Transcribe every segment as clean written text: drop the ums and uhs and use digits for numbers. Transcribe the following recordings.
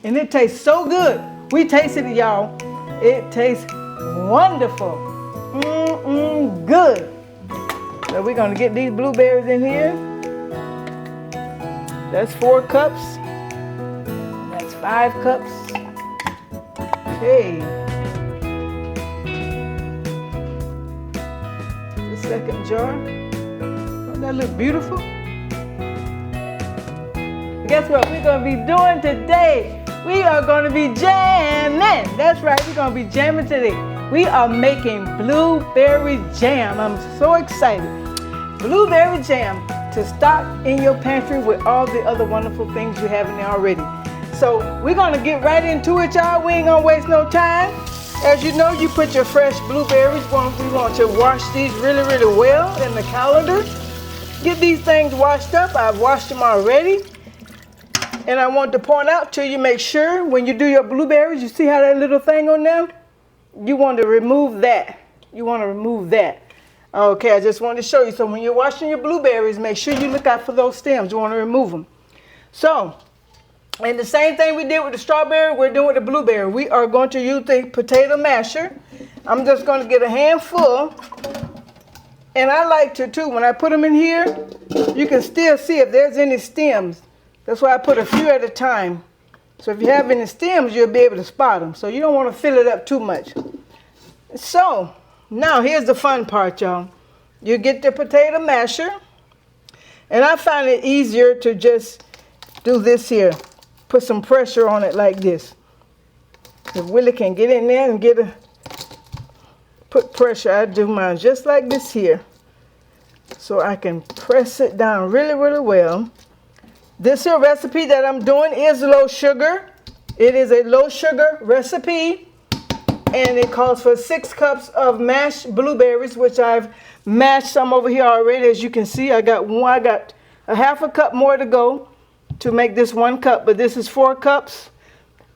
And it tastes so good. We tasted it, y'all. It tastes wonderful. Good. So we're gonna get these blueberries in here. That's 4 cups. That's 5 cups. Okay. The second jar. Don't that look beautiful? Guess what we're going to be doing today? We are going to be jamming. That's right, we're going to be jamming today. We are making blueberry jam. I'm so excited. Blueberry jam to stock in your pantry with all the other wonderful things you have in there already. So we're going to get right into it, y'all. We ain't going to waste no time. As you know, you put your fresh blueberries. We want to wash these really, really well in the colander. Get these things washed up. I've washed them already. And I want to point out to you, make sure when you do your blueberries, you see how that little thing on there? You want to remove that. You want to remove that. Okay, I just wanted to show you. So when you're washing your blueberries, make sure you look out for those stems. You want to remove them. So, and the same thing we did with the strawberry, we're doing with the blueberry. We are going to use the potato masher. I'm just going to get a handful. And I like to too, when I put them in here, you can still see if there's any stems. That's why I put a few at a time. So if you have any stems, you'll be able to spot them. So you don't want to fill it up too much. So now here's the fun part, y'all. You get the potato masher. And I find it easier to just do this here. Put some pressure on it like this. If Willie can get in there and put pressure, I do mine just like this here. So I can press it down really, really well. This here recipe that I'm doing is low sugar. It is a low sugar recipe. And it calls for 6 cups of mashed blueberries, which I've mashed some over here already. As you can see, I got a half a cup more to go to make this 1 cup. But this is 4 cups.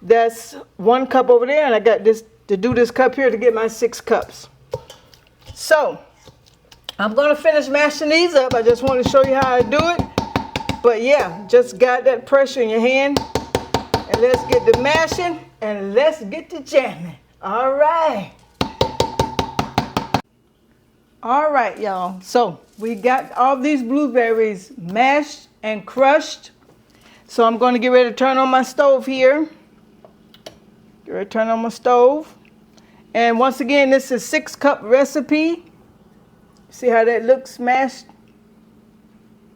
That's 1 cup over there. And I got this to do this cup here to get my 6 cups. So I'm going to finish mashing these up. I just want to show you how I do it. But yeah, just got that pressure in your hand. And let's get the mashing and let's get the jamming. All right. All right, y'all. So we got all these blueberries mashed and crushed. So I'm going to get ready to turn on my stove here. Get ready to turn on my stove. And once again, this is a 6-cup recipe. See how that looks mashed?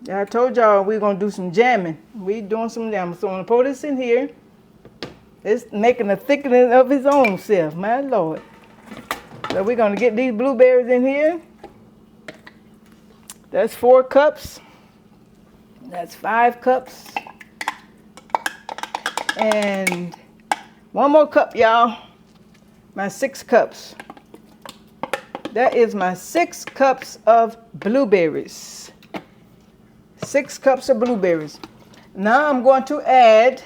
Yeah, I told y'all we're going to do some jamming. We're doing some jamming. So I'm going to pour this in here. It's making a thickening of its own self, my Lord. So we're going to get these blueberries in here. That's 4 cups. That's 5 cups. And 1 more cup, y'all. My 6 cups. That is my 6 cups of blueberries. 6 cups of blueberries. Now I'm going to add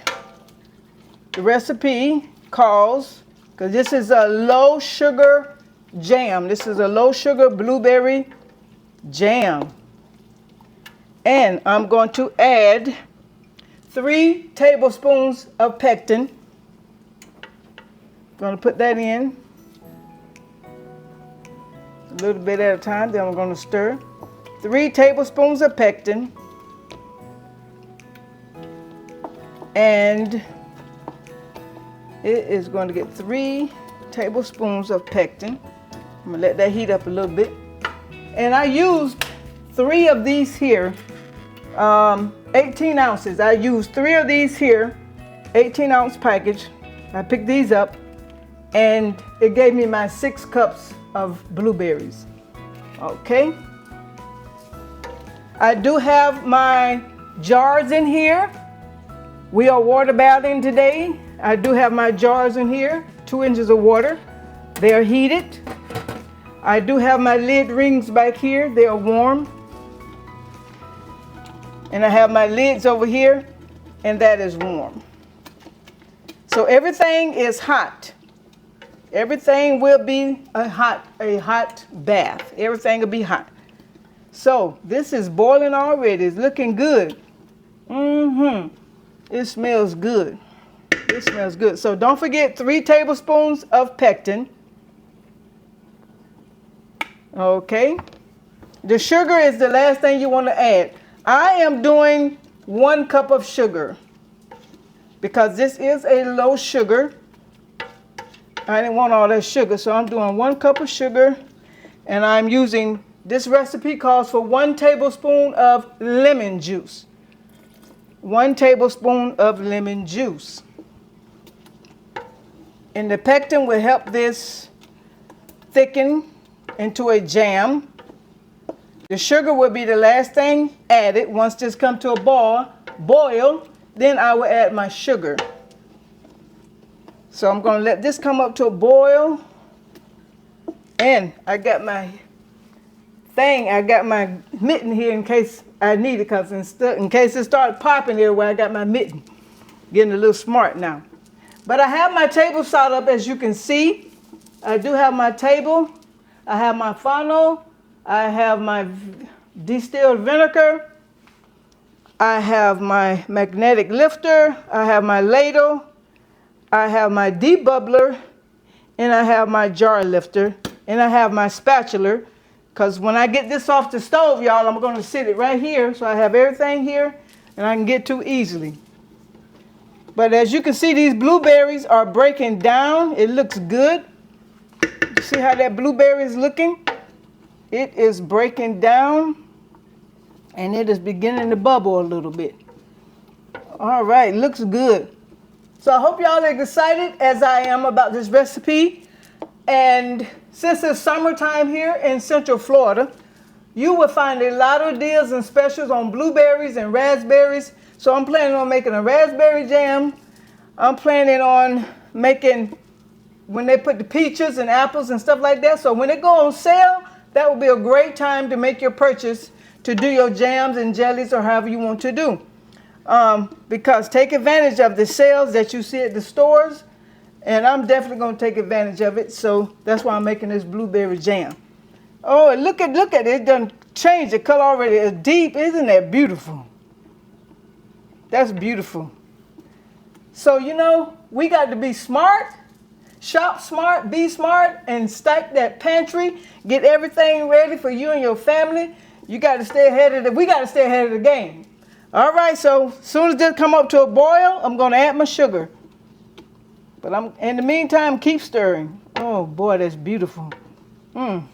the recipe calls, because this is a low sugar jam. This is a low sugar blueberry jam. And I'm going to add 3 tablespoons of pectin. I'm going to put that in a little bit at a time. Then I'm going to stir. 3 tablespoons of pectin. And it is going to get 3 tablespoons of pectin. I'm going to let that heat up a little bit. And I used 3 of these here, 18 ounces. I used 3 of these here, 18-ounce package. I picked these up, and it gave me my 6 cups of blueberries. Okay. I do have my jars in here. We are water bathing today. I do have my jars in here, 2 inches of water. They are heated. I do have my lid rings back here. They are warm. And I have my lids over here, and that is warm. So everything is hot. Everything will be a hot bath. Everything will be hot. So this is boiling already. It's looking good. It smells good. This smells good. So don't forget 3 tablespoons of pectin. Okay. The sugar is the last thing you want to add. I am doing 1 cup of sugar because this is a low sugar. I didn't want all that sugar, so I'm doing 1 cup of sugar, and I'm using, this recipe calls for 1 tablespoon of lemon juice. 1 tablespoon of lemon juice. And the pectin will help this thicken into a jam. The sugar will be the last thing added. Once this comes to a boil, then I will add my sugar. So I'm going to let this come up to a boil. And I got my mitten here in case I need it, because in case it started popping everywhere, I got my mitten. Getting a little smart now. But I have my table salt up, as you can see. I do have my table. I have my funnel. I have my distilled vinegar. I have my magnetic lifter. I have my ladle. I have my debubbler. And I have my jar lifter. And I have my spatula. Because when I get this off the stove, y'all, I'm going to sit it right here. So I have everything here and I can get to easily. But as you can see, these blueberries are breaking down. It looks good. You see how that blueberry is looking? It is breaking down and it is beginning to bubble a little bit. All right, looks good. So I hope y'all are excited as I am about this recipe. And since it's summertime here in Central Florida, you will find a lot of deals and specials on blueberries and raspberries. So I'm planning on making a raspberry jam. I'm planning on making, when they put the peaches and apples and stuff like that. So when they go on sale, that will be a great time to make your purchase to do your jams and jellies or however you want to do. Because take advantage of the sales that you see at the stores. And I'm definitely going to take advantage of it. So that's why I'm making this blueberry jam. Oh, look at it. It done changed the color already. It's deep. Isn't that beautiful? That's beautiful. So, you know, we got to be smart, shop smart, be smart, and stack that pantry. Get everything ready for you and your family. You got to stay ahead of we got to stay ahead of the game. All right, so as soon as this come up to a boil, I'm going to add my sugar. But in the meantime, keep stirring. Oh, boy, that's beautiful. All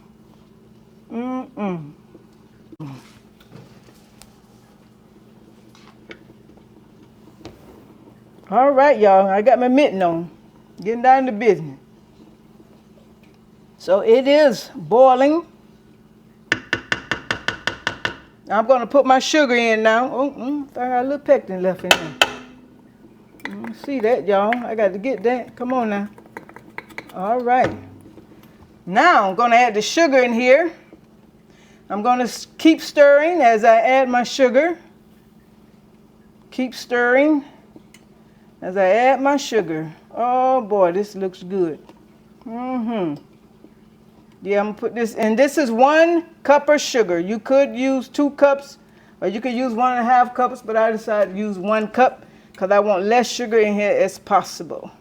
right, y'all. I got my mitten on. Getting down to business. So it is boiling. I'm going to put my sugar in now. I got a little pectin left in there. See that, y'all? I got to get that. Come on now. All right. Now I'm going to add the sugar in here. I'm going to keep stirring as I add my sugar. Keep stirring as I add my sugar. Oh boy, this looks good. Yeah, I'm going to put this, and this is 1 cup of sugar. You could use 2 cups, or you could use 1.5 cups, but I decided to use 1 cup. Because I want less sugar in here as possible.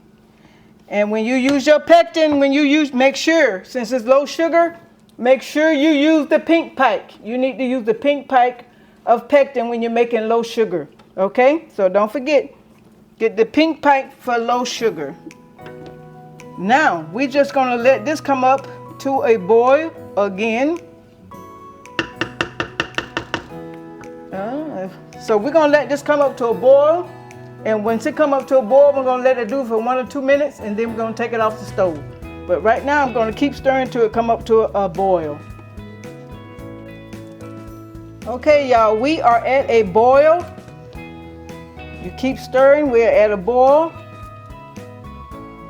And when you use your pectin, make sure, since it's low sugar, make sure you use the pink pike. You need to use the pink pike of pectin when you're making low sugar. Okay? So don't forget, get the pink pike for low sugar. Now, we're just going to let this come up to a boil again. So we're going to let this come up to a boil. And once it come up to a boil, we're going to let it do for 1 or 2 minutes, and then we're going to take it off the stove. But right now, I'm going to keep stirring till it come up to a boil. Okay, y'all, we are at a boil. You keep stirring, we're at a boil.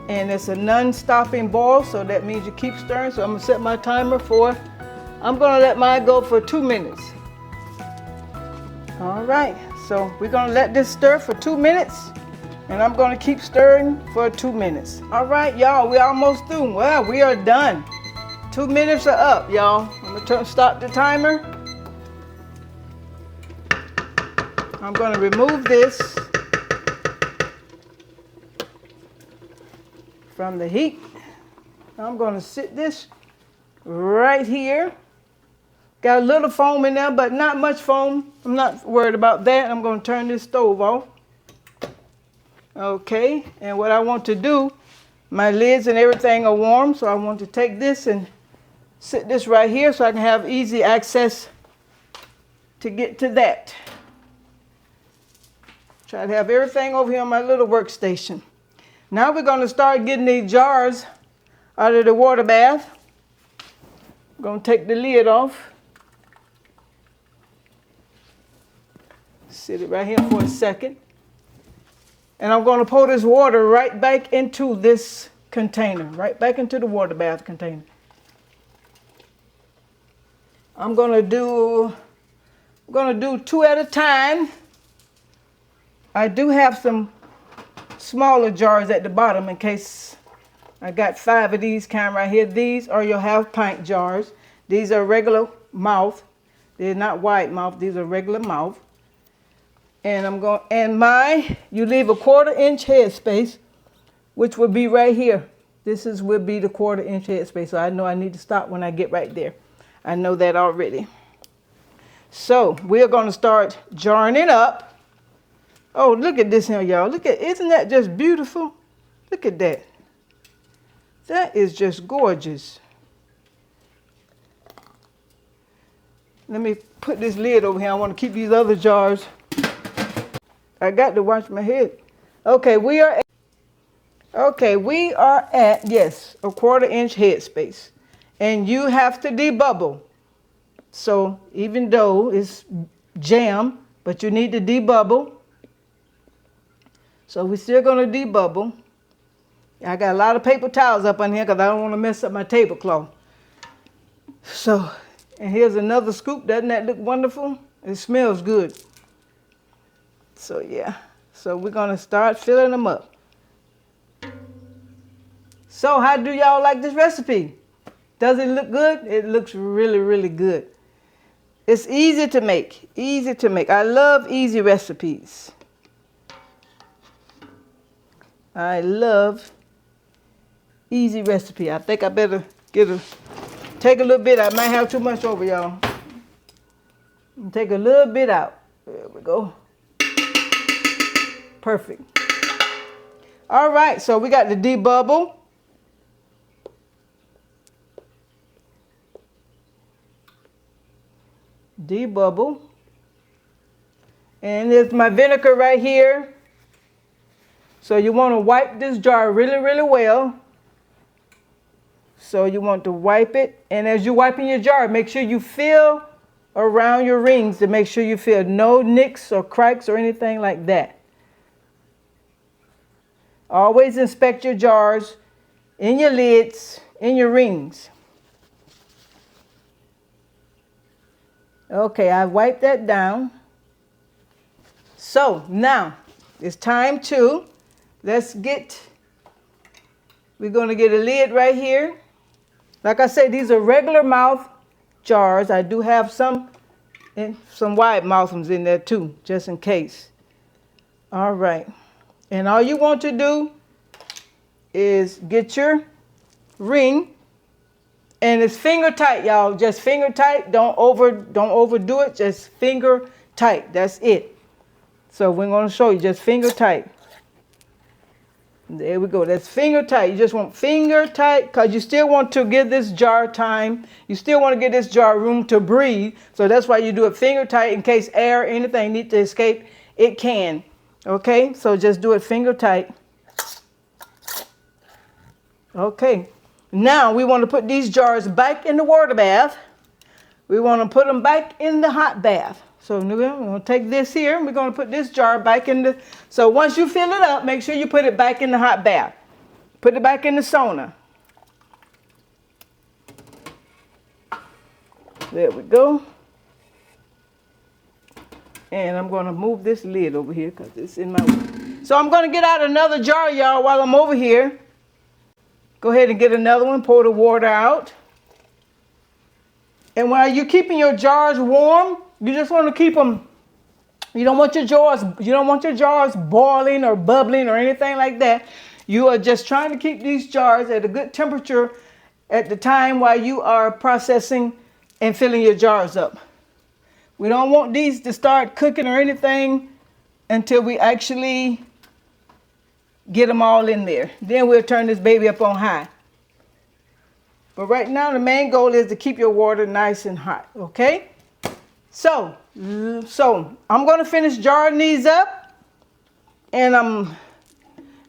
And it's a non-stopping boil, so that means you keep stirring. So I'm going to set my timer for, I'm going to let mine go for 2 minutes. All right. So we're going to let this stir for 2 minutes, and I'm going to keep stirring for 2 minutes. All right, y'all, we're almost through. Well, we are done. 2 minutes are up, y'all. I'm going to stop the timer. I'm going to remove this. from the heat. I'm going to sit this right here. Got a little foam in there, but not much foam. I'm not worried about that. I'm going to turn this stove off. Okay, and what I want to do, my lids and everything are warm, so I want to take this and sit this right here so I can have easy access to get to that. Try to have everything over here on my little workstation. Now we're going to start getting these jars out of the water bath. I'm going to take the lid off. Sit it right here for a second. And I'm going to pour this water right back into this container, right back into the water bath container. I'm going to do 2 at a time. I do have some smaller jars at the bottom in case I got 5 of these kind right here. These are your half-pint jars. These are regular mouth. They're not wide mouth. These are regular mouth. And you leave a 1/4 inch headspace, which would be right here. Will be the 1/4 inch headspace. So I know I need to stop when I get right there. I know that already. So we're going to start jarring it up. Oh, look at this here, y'all. Isn't that just beautiful? Look at that. That is just gorgeous. Let me put this lid over here. I want to keep these other jars. I got to wash my head. Okay, we are at, yes, a 1/4 inch headspace. And you have to debubble. So even though it's jam, but you need to debubble. So we're still going to debubble. I got a lot of paper towels up on here because I don't want to mess up my tablecloth. So, and here's another scoop. Doesn't that look wonderful? It smells good. So yeah, so we're going to start filling them up. So how do y'all like this recipe? Does it look good? It looks really, really good. It's easy to make, easy to make. I love easy recipes. I love easy recipe. I think I better take a little bit. I might have too much over, y'all. Take a little bit out. There we go. Perfect. All right, so we got the debubble. Debubble. And there's my vinegar right here. So you want to wipe this jar really, really well. So you want to wipe it. And as you're wiping your jar, make sure you feel around your rings to make sure you feel no nicks or cracks or anything like that. Always inspect your jars, in your lids, in your rings. Okay, I wiped that down. So now it's time to, we're going to get a lid right here. Like I said, these are regular mouth jars. I do have some wide mouth ones in there too, just in case. All right. And all you want to do is get your ring, and it's finger tight, y'all. Just finger tight. Don't overdo it. Just finger tight. That's it. So we're going to show you just finger tight. There we go. That's finger tight. You just want finger tight because you still want to give this jar time. You still want to give this jar room to breathe. So that's why you do it finger tight in case air or anything needs to escape. It can. Okay, so just do it finger tight. Okay, now we want to put these jars back in the water bath. We want to put them back in the hot bath. So we're going to take this here and we're going to put this jar back in the, so once you fill it up, make sure you put it back in the hot bath. Put it back in the sauna. There we go. And I'm going to move this lid over here because it's in my way. So I'm going to get out another jar, y'all, while I'm over here. Go ahead and get another one. Pour the water out. And while you're keeping your jars warm, you just want to keep them. You don't want your jars boiling or bubbling or anything like that. You are just trying to keep these jars at a good temperature at the time while you are processing and filling your jars up. We don't want these to start cooking or anything until we actually get them all in there. Then we'll turn this baby up on high. But right now the main goal is to keep your water nice and hot, okay? So I'm going to finish jarring these up, and I'm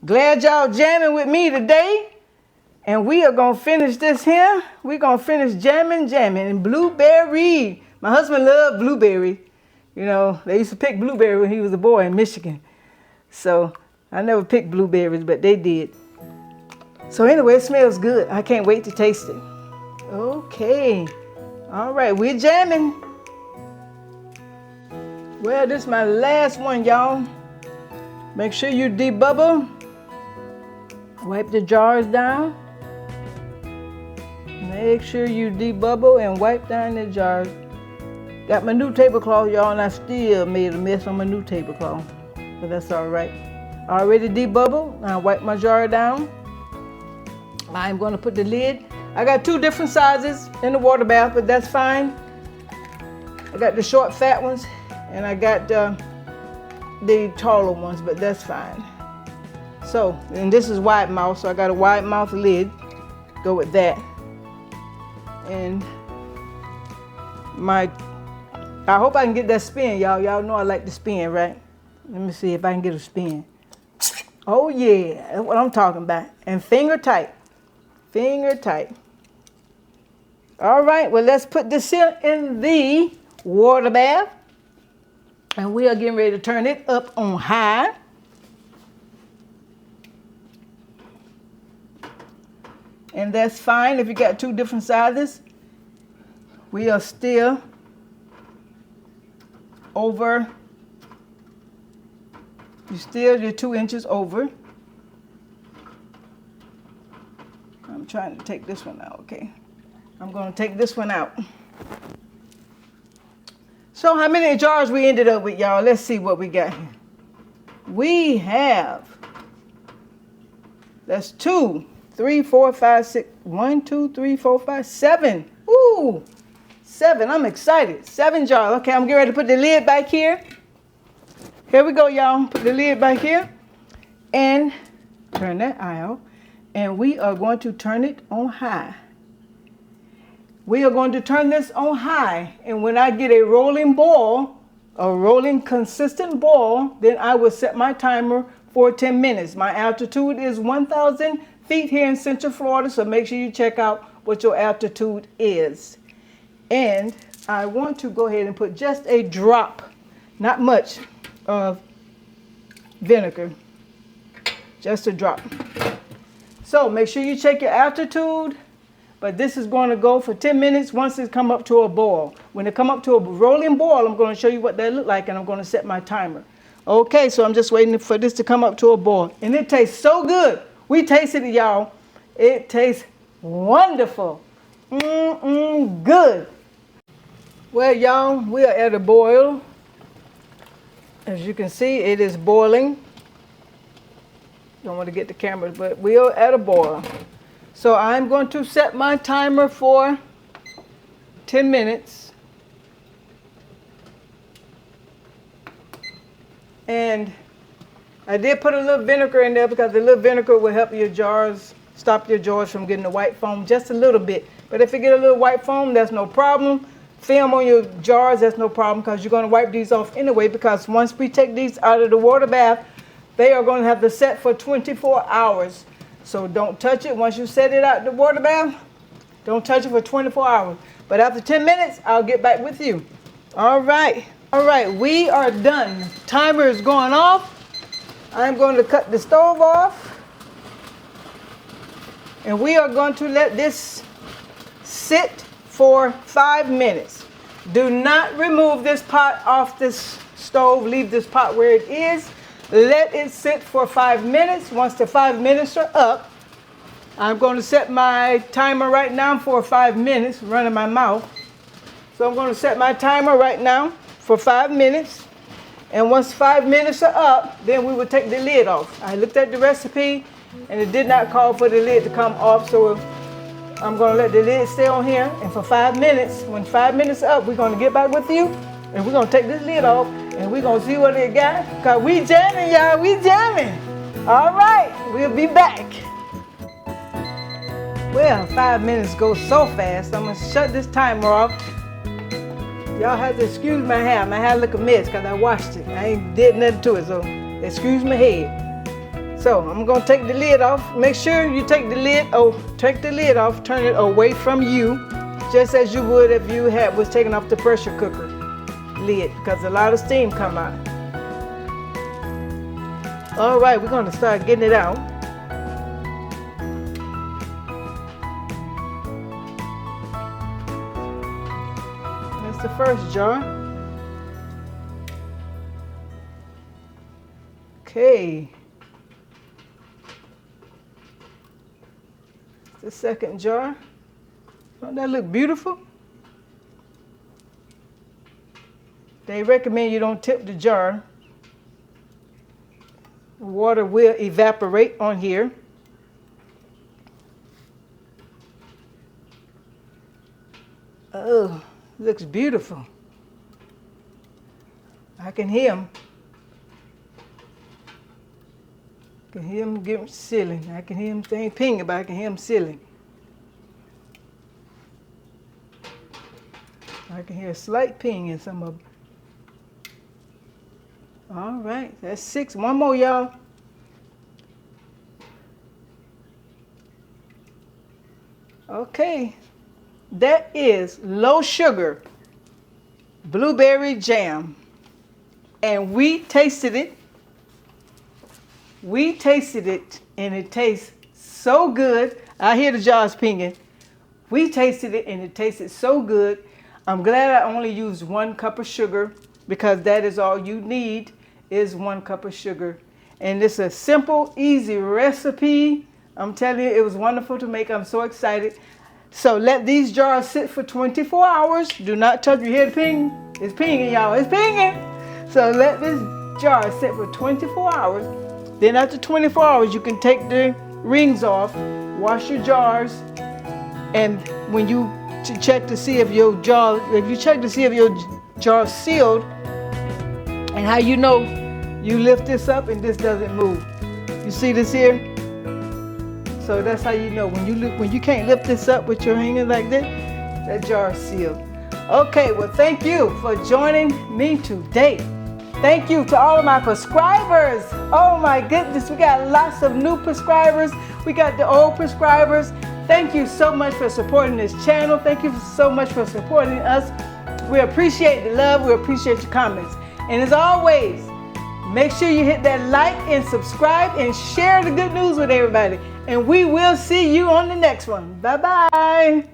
glad y'all jamming with me today. And we are going to finish this here. We're going to finish jamming. And blueberry. My husband loved blueberry. You know, they used to pick blueberry when he was a boy in Michigan. So I never picked blueberries, but they did. So anyway, it smells good. I can't wait to taste it. Okay. All right, we're jamming. Well, this is my last one, y'all. Make sure you debubble. Wipe the jars down. Make sure you debubble and wipe down the jars. Got my new tablecloth, y'all, and I still made a mess on my new tablecloth. But that's all right. Already debubbled. Now wipe my jar down. I'm going to put the lid. I got 2 different sizes in the water bath, but that's fine. I got the short, fat ones, and I got the taller ones, but that's fine. So, and this is wide mouth, so I got a wide mouth lid. Go with that. And I hope I can get that spin, y'all. Y'all know I like to spin, right? Let me see if I can get a spin. Oh yeah, that's what I'm talking about. And finger tight. Finger tight. All right, well, let's put this in the water bath. And we are getting ready to turn it up on high. And that's fine if you got 2 different sizes. We are still over. You're 2 inches over. I'm trying to take this one out, okay? I'm going to take this one out. So how many jars we ended up with, y'all? Let's see what we got here. We have, that's 2, 3, 4, 5, 6, 1, 2, 3, 4, 5, 7. Ooh, 7. I'm excited. 7 jars. Okay, I'm getting ready to put the lid back here. Here we go, y'all. Put the lid back here and turn that out. And we are going to turn it on high. We are going to turn this on high. And when I get a rolling boil, a rolling consistent boil, then I will set my timer for 10 minutes. My altitude is 1,000 feet here in Central Florida, so make sure you check out what your altitude is. And I want to go ahead and put just a drop, not much, of vinegar. Just a drop. So make sure you check your altitude, but this is going to go for 10 minutes once it come up to a boil. When it come up to a rolling boil, I'm going to show you what that look like, and I'm going to set my timer. Okay, so I'm just waiting for this to come up to a boil. And it tastes so good. We tasted it, y'all. It tastes wonderful. Good. Well, y'all, we are at a boil. As you can see, it is boiling. Don't want to get the camera, but we are at a boil. So I'm going to set my timer for 10 minutes. And I did put a little vinegar in there because the little vinegar will help your jars, stop your jars from getting the white foam just a little bit. But if you get a little white foam, that's no problem. Film on your jars, that's no problem, because you're going to wipe these off anyway, because once we take these out of the water bath, they are going to have to set for 24 hours. So don't touch it. Once you set it out the water bath, don't touch it for 24 hours. But after 10 minutes, I'll get back with you. All right. All right, we are done. Timer is going off. I'm going to cut the stove off. And we are going to let this sit for 5 minutes. Do not remove this pot off this stove. Leave this pot where it is. Let it sit for 5 minutes. Once the 5 minutes are up, I'm going to set my timer right now for 5 minutes, running my mouth. So I'm going to set my timer right now for 5 minutes. And once 5 minutes are up, then we will take the lid off. I looked at the recipe, and it did not call for the lid to come off, so I'm gonna let the lid stay on here, and for 5 minutes, when 5 minutes up, we're gonna get back with you, and we're gonna take this lid off, and we're gonna see what it got, cause we jamming, y'all, we jamming. All right, we'll be back. Well, 5 minutes go so fast, I'm gonna shut this timer off. Y'all have to excuse my hair. My hair look a mess because I washed it. I ain't did nothing to it, so excuse my head. So I'm gonna take the lid off. Make sure you take the lid off, turn it away from you, just as you would if you was taking off the pressure cooker lid, because a lot of steam come out. All right, we're gonna start getting it out. The first jar. Okay. The second jar. Don't that look beautiful? They recommend you don't tip the jar. Water will evaporate on here. Oh. Looks beautiful. I can hear him. I can hear him getting sealing. I can hear him saying ping, but I can hear him sealing. I can hear a slight ping in some of them. All right, that's 6. One more, y'all. Okay. That is low sugar blueberry jam. And we tasted it. We tasted it and it tastes so good. I hear the jars pinging. We tasted it and it tasted so good. I'm glad I only used 1 cup of sugar because that is all you need is 1 cup of sugar. And it's a simple, easy recipe. I'm telling you, it was wonderful to make. I'm so excited. So let these jars sit for 24 hours. Do not touch. You hear the ping? It's pinging, y'all. It's pinging. So let this jar sit for 24 hours. Then after 24 hours, you can take the rings off, wash your jars, and when you check to see if your jar, jar's sealed, and how you know, you lift this up and this doesn't move. You see this here? So that's how you know when you can't lift this up with your hanger like this, that jar is sealed. Okay, well thank you for joining me today. Thank you to all of my subscribers. Oh my goodness, we got lots of new subscribers. We got the old subscribers. Thank you so much for supporting this channel. Thank you so much for supporting us. We appreciate the love. We appreciate your comments. And as always, make sure you hit that like and subscribe and share the good news with everybody. And we will see you on the next one. Bye-bye.